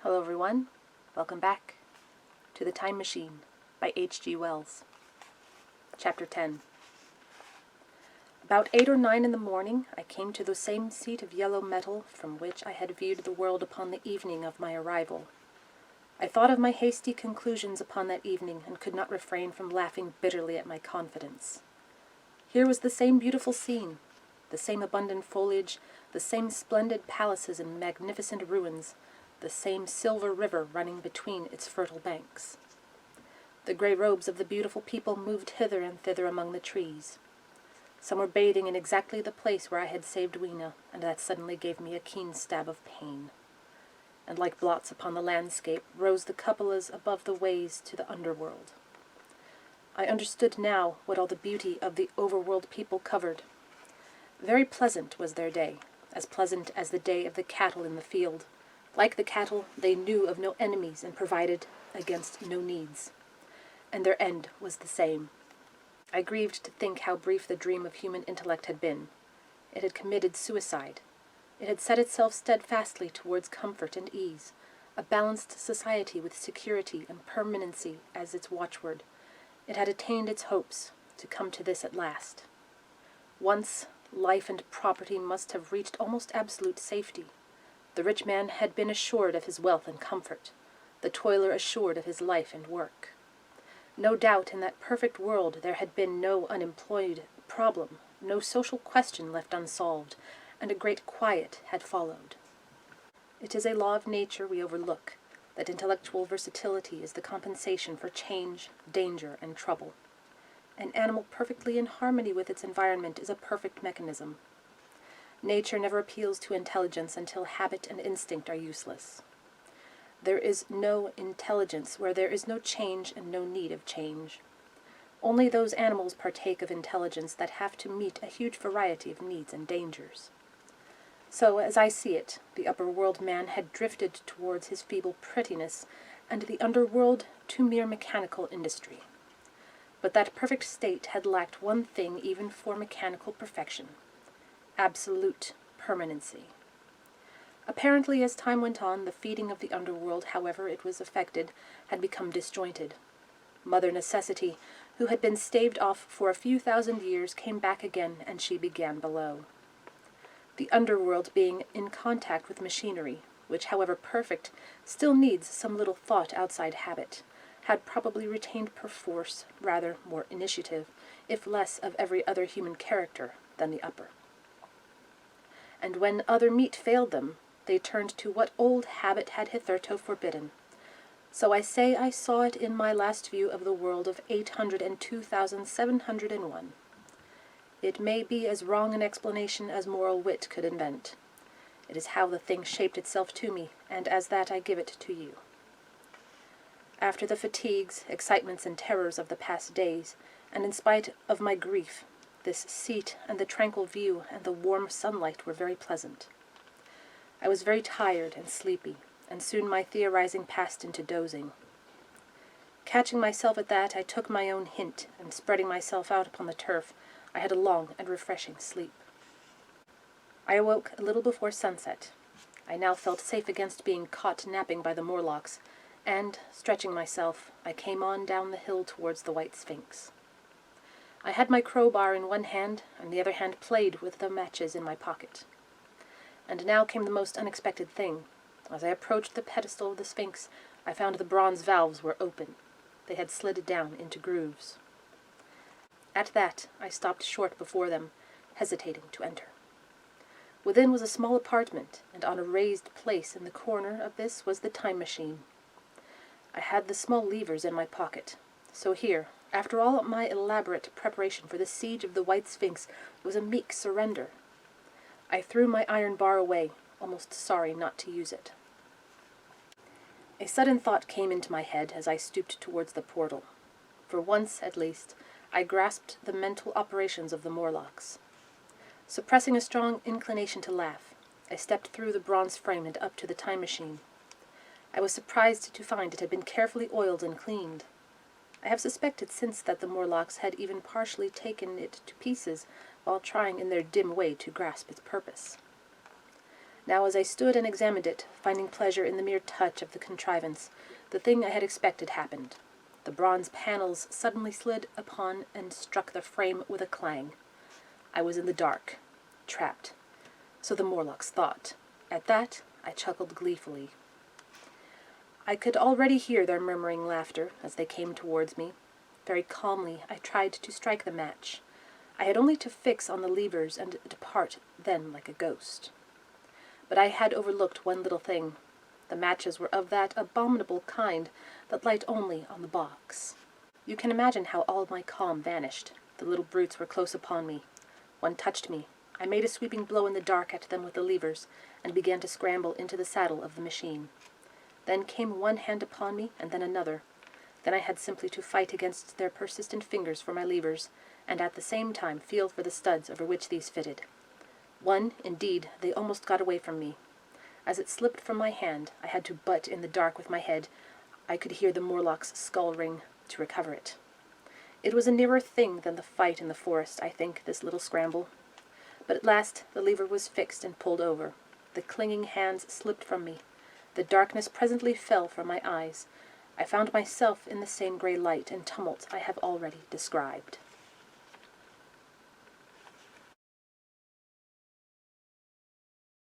Hello everyone, welcome back to The Time Machine by H.G Wells. Chapter 10. About 8 or 9 in the morning, I came to the same seat of yellow metal from which I had viewed the world upon the evening of my arrival. I thought of my hasty conclusions upon that evening, and could not refrain from laughing bitterly at my confidence. Here was the same beautiful scene, the same abundant foliage, the same splendid palaces and magnificent ruins, the same silver river running between its fertile banks. The grey robes of the beautiful people moved hither and thither among the trees. Some were bathing in exactly the place where I had saved Weena, and that suddenly gave me a keen stab of pain. And like blots upon the landscape rose the cupolas above the ways to the underworld. I understood now what all the beauty of the overworld people covered. Very pleasant was their day, as pleasant as the day of the cattle in the field. Like the cattle, they knew of no enemies and provided against no needs. And their end was the same. I grieved to think how brief the dream of human intellect had been. It had committed suicide. It had set itself steadfastly towards comfort and ease, a balanced society with security and permanency as its watchword. It had attained its hopes, to come to this at last. Once, life and property must have reached almost absolute safety. The rich man had been assured of his wealth and comfort, the toiler assured of his life and work. No doubt in that perfect world there had been no unemployed problem, no social question left unsolved, and a great quiet had followed. It is a law of nature we overlook, that intellectual versatility is the compensation for change, danger, and trouble. An animal perfectly in harmony with its environment is a perfect mechanism. Nature never appeals to intelligence until habit and instinct are useless. There is no intelligence where there is no change and no need of change. Only those animals partake of intelligence that have to meet a huge variety of needs and dangers. So, as I see it, the upper world man had drifted towards his feeble prettiness, and the underworld to mere mechanical industry. But that perfect state had lacked one thing even for mechanical perfection: absolute permanency. Apparently, as time went on, the feeding of the underworld, however it was effected, had become disjointed. Mother Necessity, who had been staved off for a few thousand years, came back again, and she began below. The underworld, being in contact with machinery, which, however perfect, still needs some little thought outside habit, had probably retained perforce rather more initiative, if less of every other human character, than the upper. And when other meat failed them, they turned to what old habit had hitherto forbidden. So I say I saw it in my last view of the world of 802,701. It may be as wrong an explanation as moral wit could invent. It is how the thing shaped itself to me, and as that I give it to you. After the fatigues, excitements, and terrors of the past days, and in spite of my grief, this seat and the tranquil view and the warm sunlight were very pleasant. I was very tired and sleepy, and soon my theorizing passed into dozing. Catching myself at that, I took my own hint, and spreading myself out upon the turf, I had a long and refreshing sleep. I awoke a little before sunset. I now felt safe against being caught napping by the Morlocks, and, stretching myself, I came on down the hill towards the White Sphinx. I had my crowbar in one hand, and the other hand played with the matches in my pocket. And now came the most unexpected thing. As I approached the pedestal of the Sphinx, I found the bronze valves were open. They had slid down into grooves. At that, I stopped short before them, hesitating to enter. Within was a small apartment, and on a raised place in the corner of this was the time machine. I had the small levers in my pocket, so here, after all my elaborate preparation for the siege of the White Sphinx, was a meek surrender. I threw my iron bar away, almost sorry not to use it. A sudden thought came into my head as I stooped towards the portal. For once, at least, I grasped the mental operations of the Morlocks. Suppressing a strong inclination to laugh, I stepped through the bronze frame and up to the time machine. I was surprised to find it had been carefully oiled and cleaned. I have suspected since that the Morlocks had even partially taken it to pieces while trying in their dim way to grasp its purpose. Now as I stood and examined it, finding pleasure in the mere touch of the contrivance, the thing I had expected happened. The bronze panels suddenly slid upon and struck the frame with a clang. I was in the dark, trapped. So the Morlocks thought. At that, I chuckled gleefully. I could already hear their murmuring laughter as they came towards me. Very calmly, I tried to strike the match. I had only to fix on the levers and depart then like a ghost. But I had overlooked one little thing. The matches were of that abominable kind that light only on the box. You can imagine how all my calm vanished. The little brutes were close upon me. One touched me. I made a sweeping blow in the dark at them with the levers, and began to scramble into the saddle of the machine. Then came one hand upon me, and then another. Then I had simply to fight against their persistent fingers for my levers, and at the same time feel for the studs over which these fitted. One, indeed, they almost got away from me. As it slipped from my hand, I had to butt in the dark with my head. I could hear the Morlock's skull ring to recover it. It was a nearer thing than the fight in the forest, I think, this little scramble. But at last the lever was fixed and pulled over. The clinging hands slipped from me. The darkness presently fell from my eyes. I found myself in the same grey light and tumult I have already described.